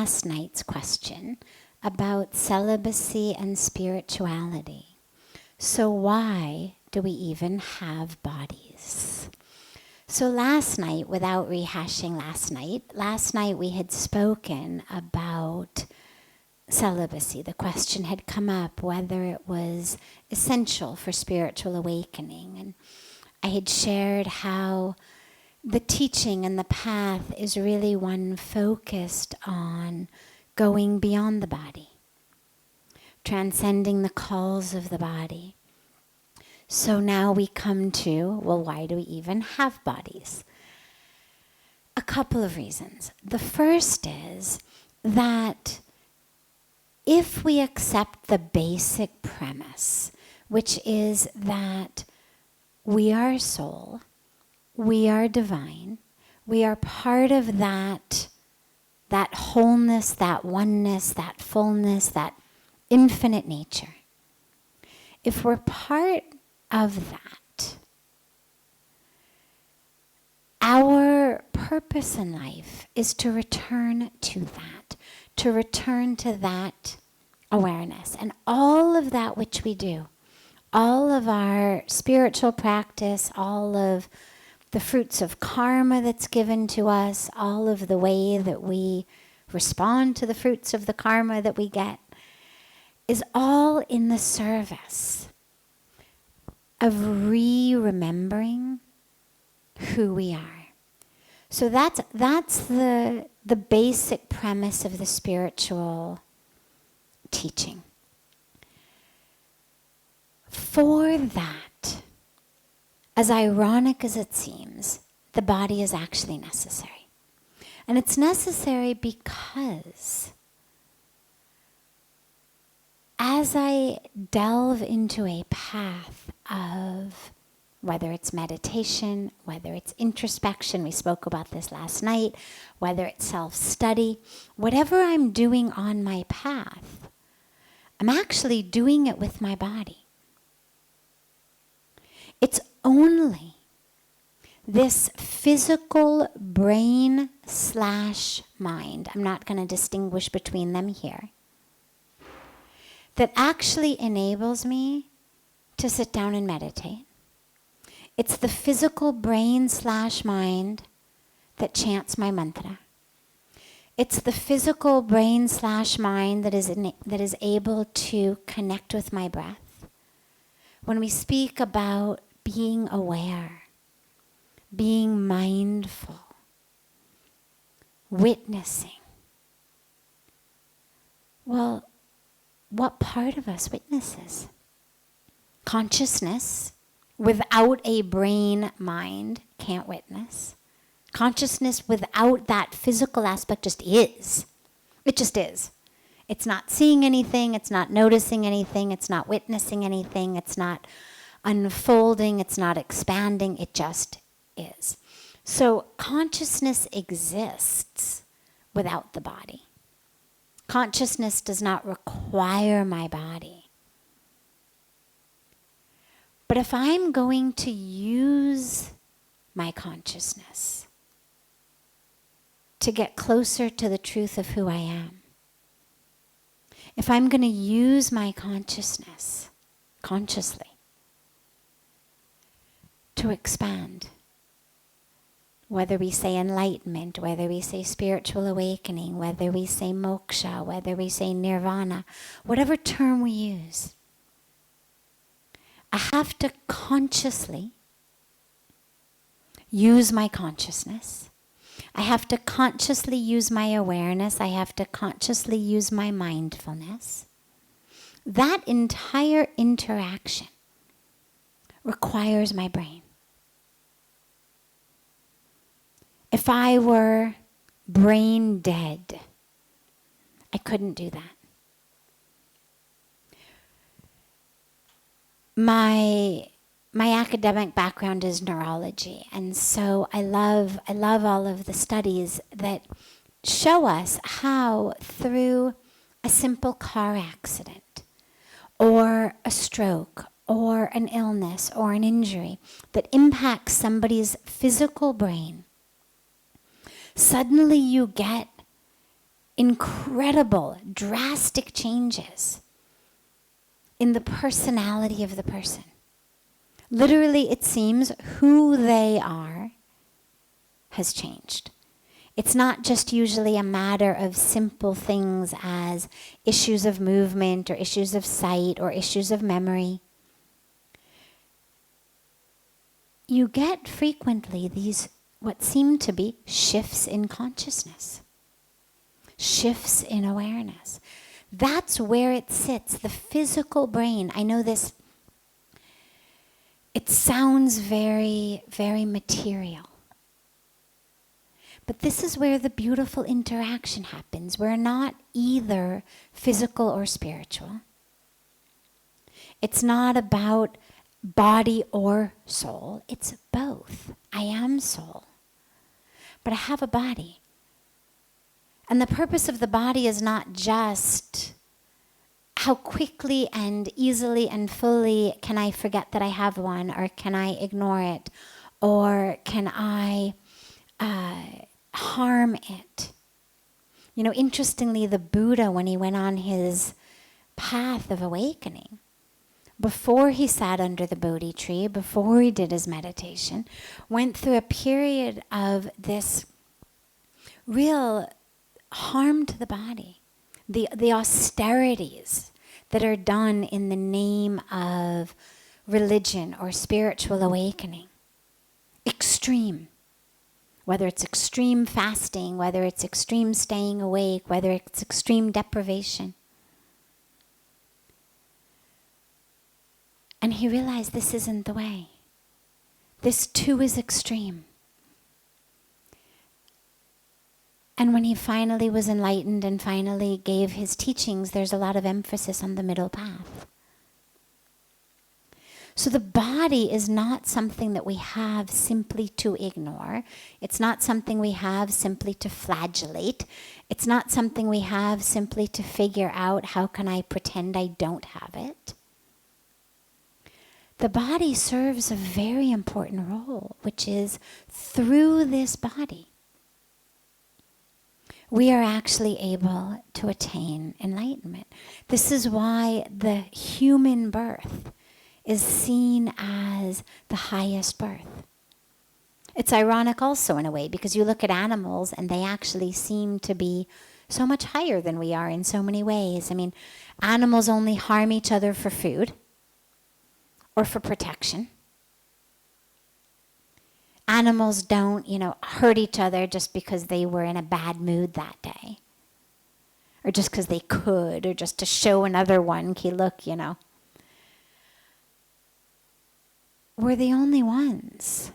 last night's question about celibacy and spirituality. So why do we even have bodies? So last night, without rehashing last night we had spoken about celibacy. The question had come up whether it was essential for spiritual awakening. And I had shared how the teaching and the path is really one focused on going beyond the body, transcending the calls of the body. So now we come to, well, why do we even have bodies? A couple of reasons. The first is that if we accept the basic premise, which is that we are soul, we are divine, we are part of that wholeness, that oneness, that fullness, that infinite nature. If we're part of that, our purpose in life is to return to that, to return to that awareness. And all of that which we do, all of our spiritual practice, all of the fruits of karma that's given to us, all of the way that we respond to the fruits of the karma that we get, is all in the service of remembering who we are. So that's the basic premise of the spiritual teaching. For that, as ironic as it seems, the body is actually necessary. And it's necessary because as I delve into a path of whether it's meditation, whether it's introspection, we spoke about this last night, whether it's self-study, whatever I'm doing on my path, I'm actually doing it with my body. It's only this physical brain/mind, I'm not going to distinguish between them here, that actually enables me to sit down and meditate. It's the physical brain/mind that chants my mantra. It's the physical brain/mind that is able to connect with my breath. When we speak about being aware, being mindful, witnessing, well, what part of us witnesses? Consciousness without a brain-mind can't witness. Consciousness without that physical aspect just is. It just is. It's not seeing anything, it's not noticing anything, it's not witnessing anything, it's not unfolding, it's not expanding, it just is. So consciousness exists without the body. Consciousness does not require my body. But if I'm going to use my consciousness to get closer to the truth of who I am, if I'm going to use my consciousness consciously to expand, whether we say enlightenment, whether we say spiritual awakening, whether we say moksha, whether we say nirvana, whatever term we use, I have to consciously use my consciousness. I have to consciously use my awareness. I have to consciously use my mindfulness. That entire interaction requires my brain. If I were brain dead, I couldn't do that. My academic background is neurology, and so I love all of the studies that show us how through a simple car accident or a stroke or an illness or an injury that impacts somebody's physical brain, suddenly you get incredible, drastic changes in the personality of the person. Literally, it seems who they are has changed. It's not just usually a matter of simple things as issues of movement or issues of sight or issues of memory. You get frequently these what seem to be shifts in consciousness, shifts in awareness. That's where it sits, the physical brain. I know this, it sounds very, very material. But this is where the beautiful interaction happens. We're not either physical or spiritual. It's not about body or soul. It's both. I am soul, but I have a body. And the purpose of the body is not just how quickly and easily and fully can I forget that I have one, or can I ignore it, or can I harm it. You know, interestingly, the Buddha, when he went on his path of awakening, before he sat under the Bodhi tree, before he did his meditation, went through a period of this real harm to the body, the austerities that are done in the name of religion or spiritual awakening. Extreme. Whether it's extreme fasting, whether it's extreme staying awake, whether it's extreme deprivation. And he realized this isn't the way. This too is extreme. And when he finally was enlightened and finally gave his teachings, there's a lot of emphasis on the middle path. So the body is not something that we have simply to ignore. It's not something we have simply to flagellate. It's not something we have simply to figure out how can I pretend I don't have it. The body serves a very important role, which is through this body, we are actually able to attain enlightenment. This is why the human birth is seen as the highest birth. It's ironic also in a way, because you look at animals and they actually seem to be so much higher than we are in so many ways. I mean, animals only harm each other for food or for protection. Animals don't, hurt each other just because they were in a bad mood that day. Or just because they could, or just to show another one, look, We're the only ones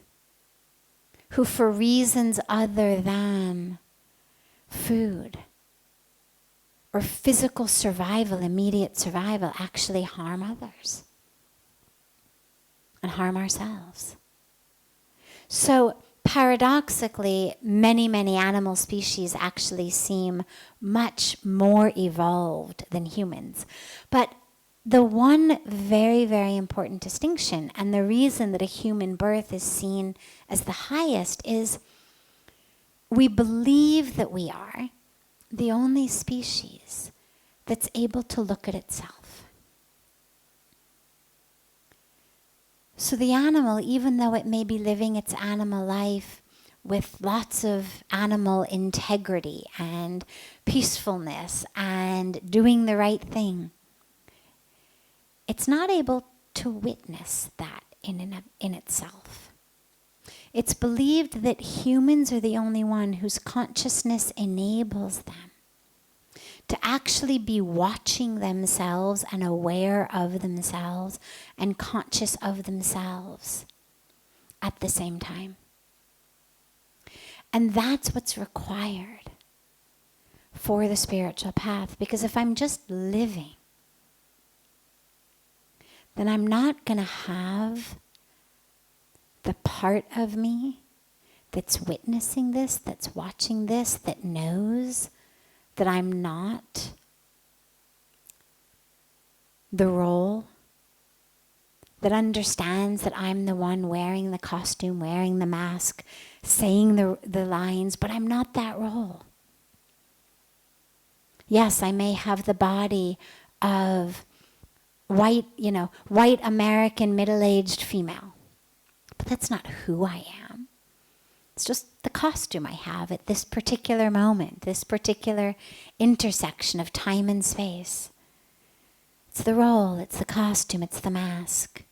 who, for reasons other than food or physical survival, immediate survival, actually harm others and harm ourselves. So paradoxically, many, many animal species actually seem much more evolved than humans. But the one very, very important distinction, and the reason that a human birth is seen as the highest, is we believe that we are the only species that's able to look at itself. So the animal, even though it may be living its animal life with lots of animal integrity and peacefulness and doing the right thing, it's not able to witness that in itself. It's believed that humans are the only one whose consciousness enables them to actually be watching themselves and aware of themselves and conscious of themselves at the same time. And that's what's required for the spiritual path. Because if I'm just living, then I'm not going to have the part of me that's witnessing this, that's watching this, that knows that I'm not the role, that understands that I'm the one wearing the costume, wearing the mask, saying the lines, but I'm not that role. Yes, I may have the body of white American middle-aged female, but that's not who I am. It's just the costume I have at this particular moment, this particular intersection of time and space. It's the role, it's the costume, it's the mask.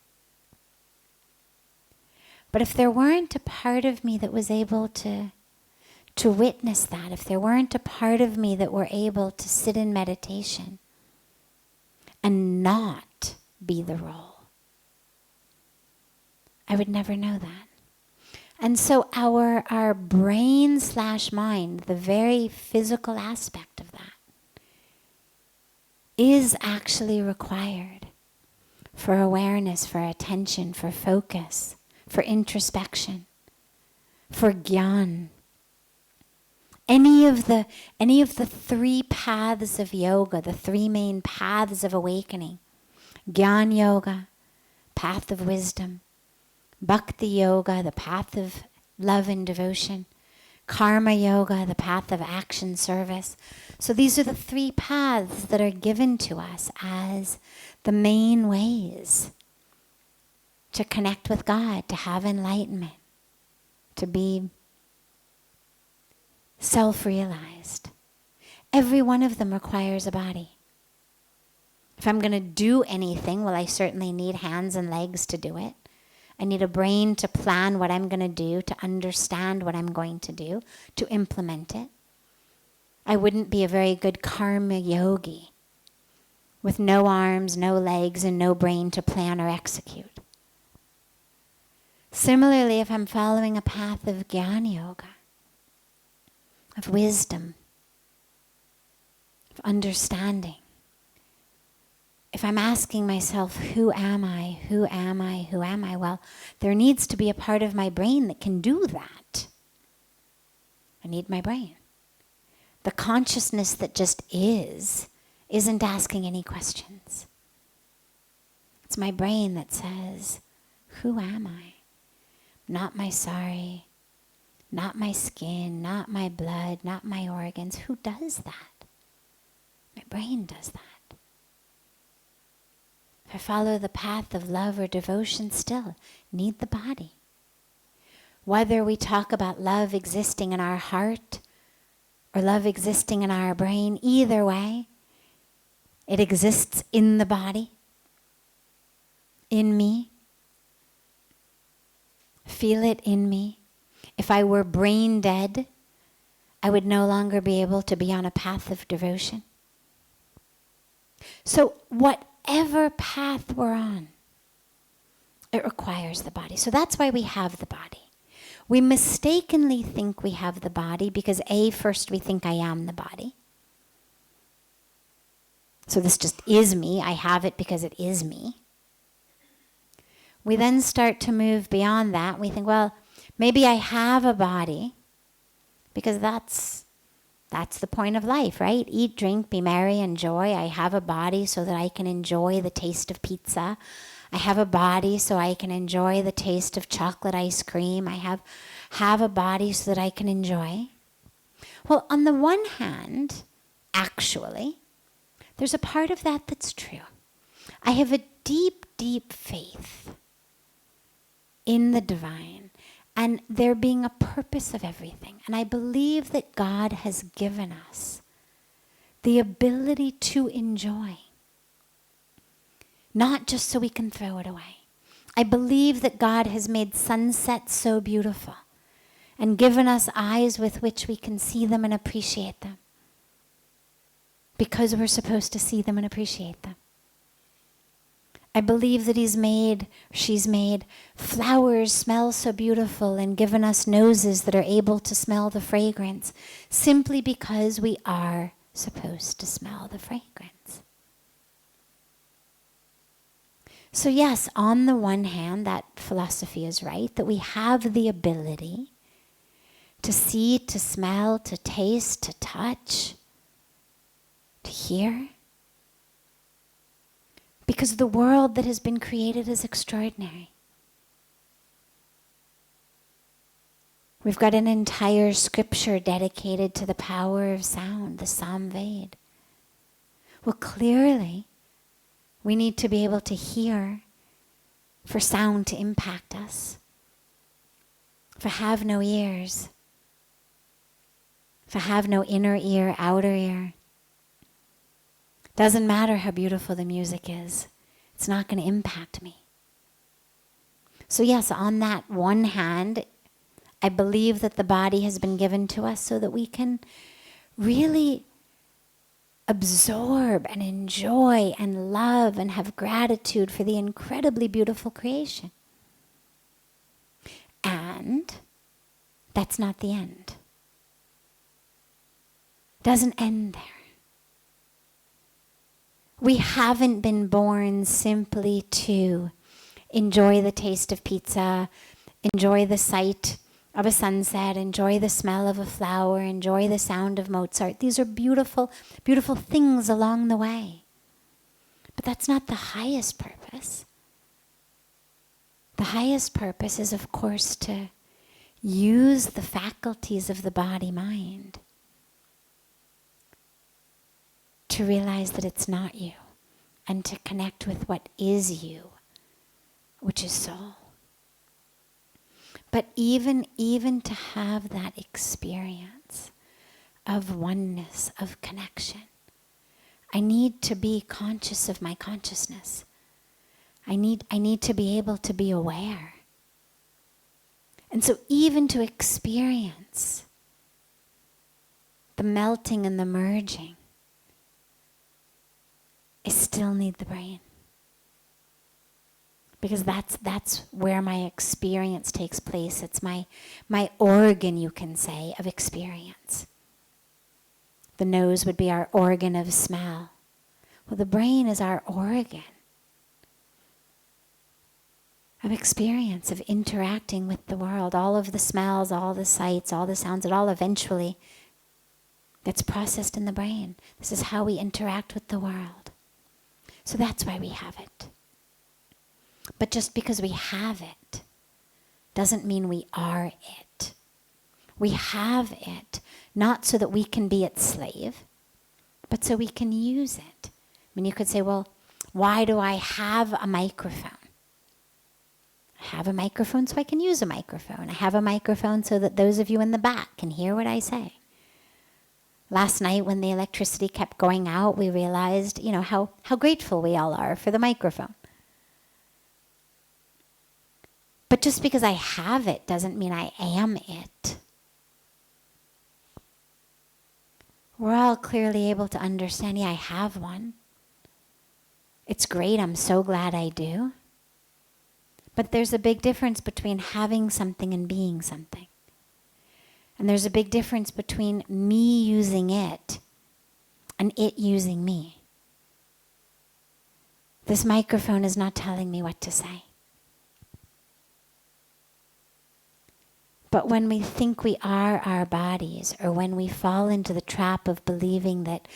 But if there weren't a part of me that was able to witness that, if there weren't a part of me that were able to sit in meditation and not be the role, I would never know that. And so our brain/mind, the very physical aspect of that, is actually required for awareness, for attention, for focus, for introspection, for gyan. Any of the three paths of yoga, the three main paths of awakening, Gyan Yoga, path of wisdom, Bhakti Yoga, the path of love and devotion, Karma Yoga, the path of action service. So these are the three paths that are given to us as the main ways to connect with God, to have enlightenment, to be self-realized. Every one of them requires a body. If I'm going to do anything, well, I certainly need hands and legs to do it. I need a brain to plan what I'm going to do, to understand what I'm going to do, to implement it. I wouldn't be a very good karma yogi with no arms, no legs, and no brain to plan or execute. Similarly, if I'm following a path of Jnana Yoga, of wisdom, of understanding, if I'm asking myself, who am I, who am I, who am I? Well, there needs to be a part of my brain that can do that. I need my brain. The consciousness that just isn't asking any questions. It's my brain that says, who am I? Not my sari, not my skin, not my blood, not my organs. Who does that? My brain does that. If I follow the path of love or devotion, still need the body. Whether we talk about love existing in our heart or love existing in our brain, either way, it exists in the body, in me. Feel it in me. If I were brain dead, I would no longer be able to be on a path of devotion. So whatever path we're on, it requires the body. So that's why we have the body. We mistakenly think we have the body because first we think I am the body. So this just is me. I have it because it is me. We then start to move beyond that. We think, well, maybe I have a body because that's the point of life, right? Eat, drink, be merry, enjoy. I have a body so that I can enjoy the taste of pizza. I have a body so I can enjoy the taste of chocolate ice cream. I have a body so that I can enjoy. Well, on the one hand, actually, there's a part of that that's true. I have a deep, deep faith in the divine and there being a purpose of everything. And I believe that God has given us the ability to enjoy, not just so we can throw it away. I believe that God has made sunsets so beautiful and given us eyes with which we can see them and appreciate them because we're supposed to see them and appreciate them. I believe that she's made flowers smell so beautiful and given us noses that are able to smell the fragrance simply because we are supposed to smell the fragrance. So yes, on the one hand, that philosophy is right, that we have the ability to see, to smell, to taste, to touch, to hear. Because the world that has been created is extraordinary. We've got an entire scripture dedicated to the power of sound, the Samved. Well, clearly, we need to be able to hear for sound to impact us. If I have no ears, if I have no inner ear, outer ear, doesn't matter how beautiful the music is, it's not going to impact me. So yes, on that one hand, I believe that the body has been given to us so that we can really absorb and enjoy and love and have gratitude for the incredibly beautiful creation. And that's not the end. Doesn't end there. We haven't been born simply to enjoy the taste of pizza, enjoy the sight of a sunset, enjoy the smell of a flower, enjoy the sound of Mozart. These are beautiful, beautiful things along the way. But that's not the highest purpose. The highest purpose is, of course, to use the faculties of the body-mind to realize that it's not you and to connect with what is you, which is soul. But even to have that experience of oneness, of connection, I need to be conscious of my consciousness. I need to be able to be aware. And so even to experience the melting and the merging, I still need the brain. Because that's where my experience takes place. It's my organ, you can say, of experience. The nose would be our organ of smell. Well, the brain is our organ of experience, of interacting with the world. All of the smells, all the sights, all the sounds, it all eventually gets processed in the brain. This is how we interact with the world. So that's why we have it. But just because we have it doesn't mean we are it. We have it not so that we can be its slave, but so we can use it. I mean, you could say, well, why do I have a microphone? I have a microphone so I can use a microphone. I have a microphone so that those of you in the back can hear what I say. Last night when the electricity kept going out, we realized, how grateful we all are for the microphone. But just because I have it doesn't mean I am it. We're all clearly able to understand, I have one. It's great, I'm so glad I do. But there's a big difference between having something and being something. And there's a big difference between me using it and it using me. This microphone is not telling me what to say. But when we think we are our bodies, or when we fall into the trap of believing that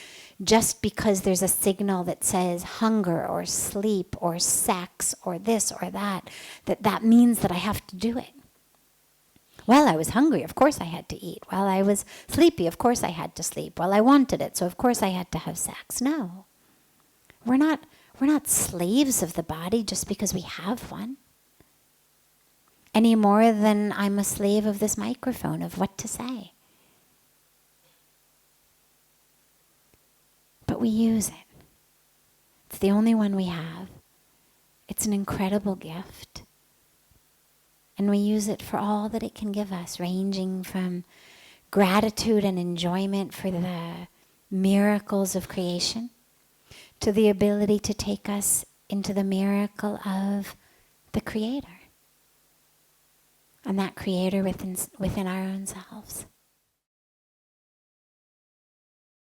just because there's a signal that says hunger or sleep or sex or this or that, that means that I have to do it. Well, I was hungry, of course I had to eat. Well, I was sleepy, of course I had to sleep. Well, I wanted it, so of course I had to have sex. No. We're not slaves of the body just because we have one. Any more than I'm a slave of this microphone, of what to say. But we use it. It's the only one we have. It's an incredible gift. And we use it for all that it can give us, ranging from gratitude and enjoyment for the miracles of creation to the ability to take us into the miracle of the Creator. And that Creator within our own selves.